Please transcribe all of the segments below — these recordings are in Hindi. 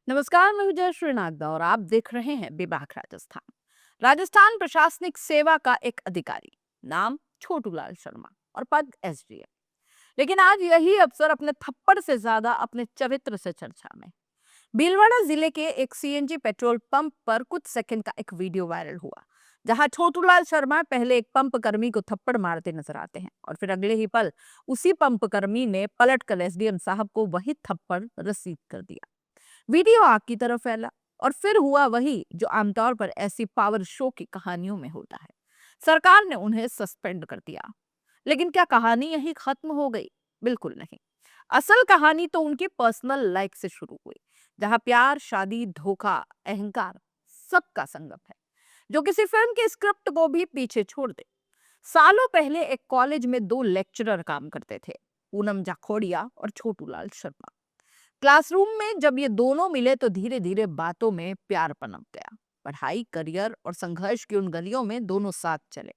नमस्कार, मैं विजय श्रीनागदा और आप देख रहे हैं बेबाक राजस्थान। राजस्थान प्रशासनिक सेवा का एक अधिकारी, नाम छोटूलाल शर्मा और पद एसडीएम। लेकिन आज यही अफसर अपने थप्पड़ से ज्यादा अपने चरित्र से चर्चा में। भीलवाड़ा जिले के एक सीएनजी पेट्रोल पंप पर कुछ सेकंड का एक वीडियो वायरल हुआ, जहां छोटूलाल शर्मा पहले एक पंप कर्मी को थप्पड़ मारते नजर आते हैं और फिर अगले ही पल उसी पंप कर्मी ने पलटकर एसडीएम साहब को वही थप्पड़ रसीद कर दिया। वीडियो आग की तरफ फैला और फिर हुआ वही जो आमतौर पर ऐसी पावर शो की कहानियों में होता है। सरकार ने उन्हें सस्पेंड कर दिया। लेकिन क्या कहानी यही खत्म हो गई? बिल्कुल नहीं। असल कहानी तो उनकी पर्सनल लाइफ से शुरू हुई, जहां प्यार, शादी, धोखा, अहंकार सबका संगम है, जो किसी फिल्म के स्क्रिप्ट को भी पीछे छोड़ दे। सालों पहले एक कॉलेज में दो लेक्चरर काम करते थे, पूनम जाखोड़िया और छोटूलाल शर्मा। क्लासरूम में जब ये दोनों मिले तो धीरे धीरे बातों में प्यार पनप गया। पढ़ाई, करियर और संघर्ष की उन गलियों में दोनों साथ चले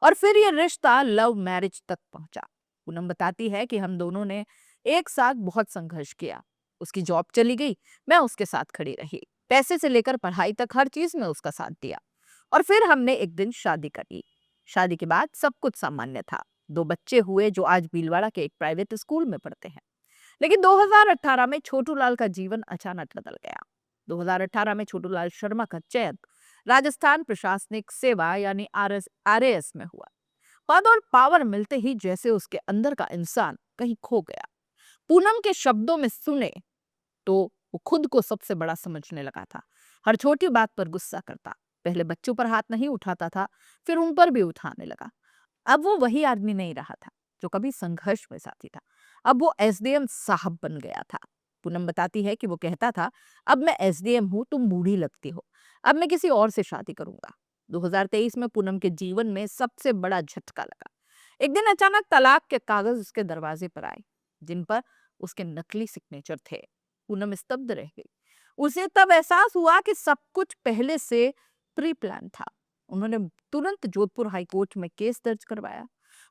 और फिर ये रिश्ता लव मैरिज तक पहुंचा। पूनम बताती है कि हम दोनों ने एक साथ बहुत संघर्ष किया। उसकी जॉब चली गई, मैं उसके साथ खड़ी रही। पैसे से लेकर पढ़ाई तक हर चीज में उसका साथ दिया। और फिर हमने एक दिन शादी कर ली। शादी के बाद सब कुछ सामान्य था। दो बच्चे हुए जो आज भीलवाड़ा के एक प्राइवेट स्कूल में पढ़ते हैं। लेकिन 2018 में छोटूलाल का जीवन अचानक बदल गया। 2018 में छोटूलाल शर्मा का चयन राजस्थान प्रशासनिक सेवा यानी आरएएस में हुआ। पद और पावर मिलते ही जैसे उसके अंदर का इंसान कहीं खो गया। पूनम के शब्दों में सुने तो वो खुद को सबसे बड़ा समझने लगा था। हर छोटी बात पर गुस्सा करता। पहले बच्चों पर हाथ नहीं उठाता था, फिर उन पर भी उठाने लगा। अब वो वही आदमी नहीं रहा था जो कभी संघर्ष में साथी था। अब वो एसडीएम साहब बन गया था। पूनम बताती है कि वो कहता था, अब मैं एसडीएम हूं, तुम बूढ़ी लगती हो, अब मैं किसी और से शादी करूंगा। 2023 में पूनम के जीवन में सबसे बड़ा झटका लगा। एक दिन अचानक तलाक के कागज उसके दरवाजे पर आए, जिन पर उसके नकली सिग्नेचर थे। पूनम स्तब्ध रह गई। उसे तब एहसास हुआ कि सब कुछ पहले से प्री प्लान था। उन्होंने तुरंत जोधपुर हाई कोर्ट में केस दर्ज करवाया।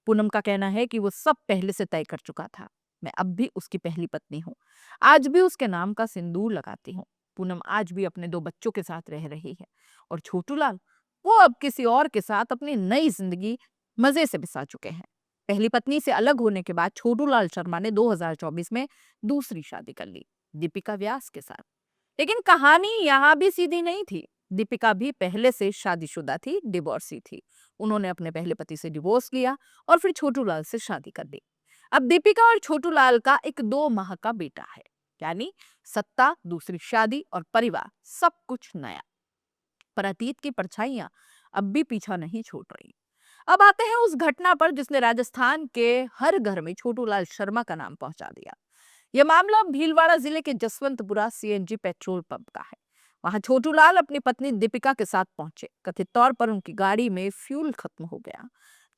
पूनम का कहना है कि वो सब पहले से तय कर चुका था। मैं अब भी उसकी पहली पत्नी हूँ, आज भी उसके नाम का सिंदूर लगाती हूँ। पूनम आज भी अपने दो बच्चों के साथ रह रही है और छोटूलाल, वो अब किसी और के साथ अपनी नई जिंदगी मजे से बिता चुके हैं। पहली पत्नी से अलग होने के बाद छोटूलाल शर्मा ने 2024 में दूसरी शादी कर ली, दीपिका व्यास के साथ। लेकिन कहानी यहाँ भी सीधी नहीं थी। दीपिका भी पहले से शादीशुदा थी, डिवोर्सी थी। उन्होंने अपने पहले पति से डिवोर्स लिया और फिर छोटूलाल से शादी कर ली। अब दीपिका और छोटूलाल का एक 2 माह का बेटा है। यानी सत्ता, दूसरी शादी और परिवार, सब कुछ नया। पर अतीत की परछाइयां अब भी पीछा नहीं छोड़ रही। अब आते हैं उस घटना पर जिसने राजस्थान के हर घर में छोटूलाल शर्मा का नाम पहुंचा दिया। यह मामला भीलवाड़ा जिले के जसवंतपुरा सीएनजी पेट्रोल पंप का है। वहां छोटूलाल अपनी पत्नी दीपिका के साथ पहुंचे। कथित तौर पर उनकी गाड़ी में फ्यूल खत्म हो गया।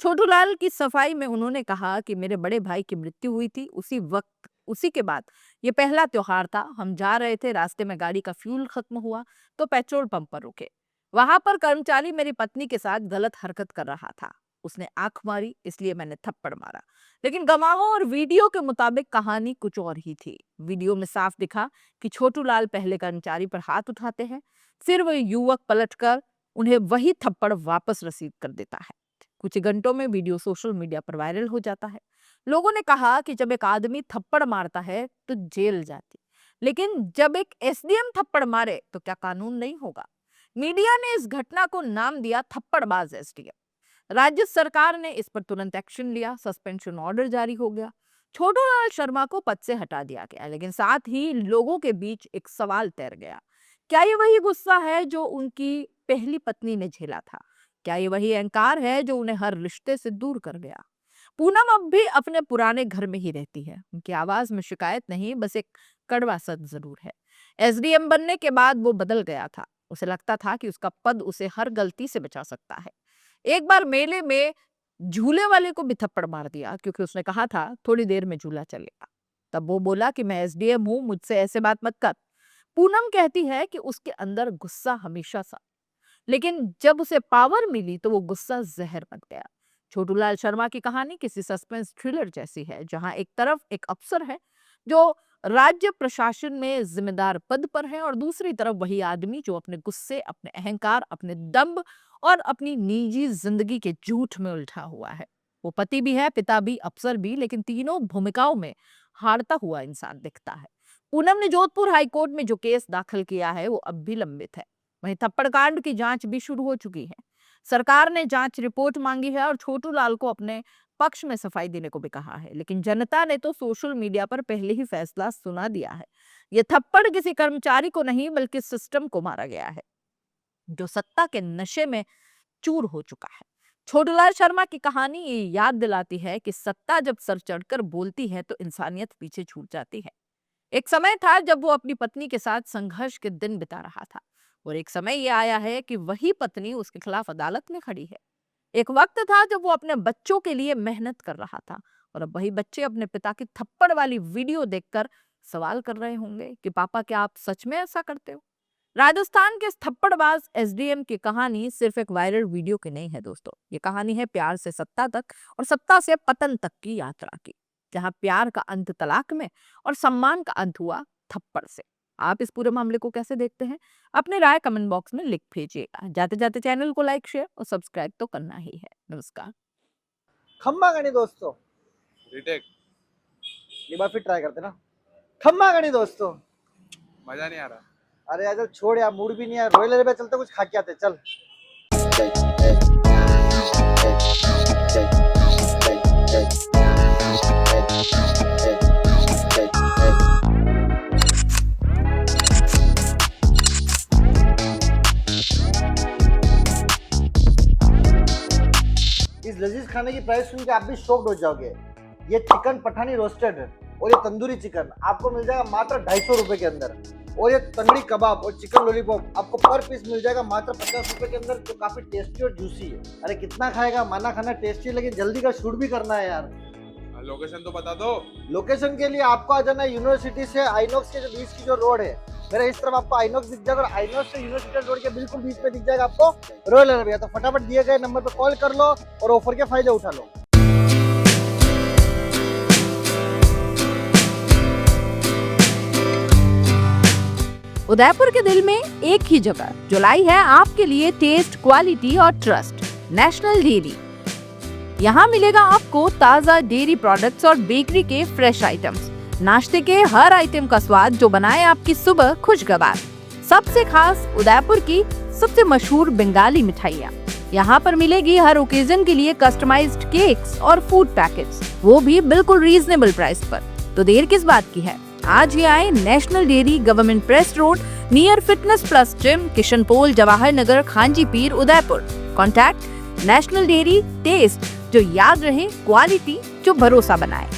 छोटूलाल की सफाई में उन्होंने कहा कि मेरे बड़े भाई की मृत्यु हुई थी उसी वक्त, उसी के बाद ये पहला त्योहार था। हम जा रहे थे, रास्ते में गाड़ी का फ्यूल खत्म हुआ तो पेट्रोल पंप पर रुके। वहां पर कर्मचारी मेरी पत्नी के साथ गलत हरकत कर रहा था। उसने आंख मारी, इसलिए मैंने थप्पड़ मारा। लेकिन गवाहों और वीडियो के मुताबिक कहानी कुछ और ही थी। वीडियो में साफ दिखा कि छोटूलाल पहले कर्मचारी पर हाथ उठाते हैं, फिर वह युवक पलटकर उन्हें वही थप्पड़ वापस रसीद कर देता है। कुछ ही घंटों में वीडियो सोशल मीडिया पर वायरल हो जाता है। लोगों ने कहा कि जब एक आदमी थप्पड़ मारता है तो जेल जाती, लेकिन जब एक एसडीएम थप्पड़ मारे तो क्या कानून नहीं होगा? मीडिया ने इस घटना को नाम दिया थप्पड़बाज एसडीएम। राज्य सरकार ने इस पर तुरंत एक्शन लिया, सस्पेंशन ऑर्डर जारी हो गया। छोटूलाल शर्मा को पद से हटा दिया गया, लेकिन साथ ही लोगों के बीच एक सवाल तैर गया। क्या ये वही गुस्सा है जो उनकी पहली पत्नी ने झेला था? क्या ये वही अहंकार है जो उन्हें हर रिश्ते से दूर कर गया? पूनम अब भी अपने पुराने घर में ही रहती है। उनकी आवाज में शिकायत नहीं, बस एक कड़वा सच जरूर है। एसडीएम बनने के बाद वो बदल गया था। उसे लगता था कि उसका पद उसे हर गलती से बचा सकता है। एक बार मेले में झूले वाले को भी थप्पड़ मार दिया क्योंकि उसने कहा था थोड़ी देर में झूला चलेगा। तब वो बोला कि मैं एसडीएम हूं, मुझसे ऐसे बात मत कर। पूनम कहती है कि उसके अंदर गुस्सा हमेशा था, लेकिन जब उसे पावर मिली तो वो गुस्सा जहर बन गया। छोटूलाल शर्मा की कहानी किसी सस्पेंस थ्रिलर जैसी है, जहां एक तरफ एक अफसर है जो राज्य प्रशासन में जिम्मेदार पद पर है और दूसरी तरफ वही आदमी जो अपने गुस्से, अपने अहंकार, अपने दंभ और अपनी निजी जिंदगी के झूठ में उलझा हुआ है। वो पति भी है, पिता भी, अफसर भी, लेकिन तीनों भूमिकाओं में हारता हुआ इंसान दिखता है। पूनम ने जोधपुर हाईकोर्ट में जो केस दाखिल किया है वो अब भी लंबित है। वहीं थप्पड़ कांड की जांच भी शुरू हो चुकी है। सरकार ने जांच रिपोर्ट मांगी है और छोटू लाल को अपने पक्ष में सफाई देने को भी कहा है, लेकिन जनता ने तो सोशल मीडिया पर पहले ही फैसला सुना दिया है। ये थप्पड़ किसी कर्मचारी को नहीं बल्कि सिस्टम को मारा गया है, जो सत्ता के नशे में चूर हो चुका है। छोटूलाल शर्मा की कहानी ये याद दिलाती है कि सत्ता जब सर चढ़कर बोलती है तो इंसानियत पीछे छूट जाती है। एक समय था जब वो अपनी पत्नी के साथ संघर्ष के दिन बिता रहा था, और एक समय ये आया है कि वही पत्नी उसके खिलाफ अदालत में खड़ी है। एक वक्त था जब वो अपने बच्चों के लिए मेहनत कर रहा था, और अब वही बच्चे अपने पिता की थप्पड़ वाली वीडियो देखकर सवाल कर रहे होंगे कि पापा क्या आप सच में ऐसा करते हो। राजस्थान के इस थप्पड़बाज एसडीएम की कहानी सिर्फ एक वायरल वीडियो की नहीं है दोस्तों, ये कहानी है प्यार से सत्ता तक और सत्ता से पतन तक की यात्रा की, जहां प्यार का अंत तलाक में और सम्मान का अंत हुआ थप्पड़ से। आप इस पूरे मामले को कैसे देखते हैं? अपनी राय कमेंट बॉक्स में लिख भेजिएगा। जाते जाते चैनल को लाइक, शेयर और सब्सक्राइब तो करना ही है। नमस्कार। खम्मा गणी दोस्तों, रिटेक एक बार फिर ट्राई करते ना। खम्मा गणी दोस्तों, मजा नहीं आ रहा। अरे यार चल छोड़ यार, मूड भी नहीं है। रॉयल पे चलते, कुछ खा के आते। चल इस लजीज खाने की प्राइस सुन के आप भी शॉक्ड हो जाओगे। ये चिकन पठानी रोस्टेड और ये तंदूरी चिकन आपको मिल जाएगा मात्र 250 रुपए के अंदर, और ये तंगड़ी कबाब और चिकन लॉलीपॉप आपको पर पीस मिल जाएगा मात्र 50 रुपए के अंदर, जो काफी टेस्टी और जूसी है। अरे कितना खाएगा, माना खाना टेस्टी है, लेकिन जल्दी का शूट भी करना है यार। लोकेशन तो बता दो। लोकेशन के लिए आपको आ जाना है यूनिवर्सिटी से आइनॉक्स के जो बीच की जो रोड है, मेरे इस तरफ आपको आइनॉक्स दिख जाएगा, और आइनॉक्स से यूनिवर्सिटी रोड के बिल्कुल बीच में दिख जाएगा आपको रॉयल अरेबिया। तो फटाफट दिए गए नंबर पर कॉल कर लो और ऑफर के फायदे उठा लो। उदयपुर के दिल में एक ही जगह जो लाई है आपके लिए टेस्ट, क्वालिटी और ट्रस्ट, नेशनल डेयरी। यहाँ मिलेगा आपको ताजा डेयरी प्रोडक्ट्स और बेकरी के फ्रेश आइटम्स, नाश्ते के हर आइटम का स्वाद जो बनाए आपकी सुबह खुशगवार। सबसे खास उदयपुर की सबसे मशहूर बंगाली मिठाइयाँ यहाँ पर मिलेगी। हर ओकेजन के लिए कस्टमाइज्ड केक्स और फूड पैकेट्स, वो भी बिल्कुल रीजनेबल प्राइस पर। तो देर किस बात की है, आज ही आए national dairy, government press road, near fitness plus gym, Kishan Pol, Jawahar Nagar, Khanchi Peer, Udaipur. Contact national dairy, test जो याद रहे, क्वालिटी जो भरोसा बनाए।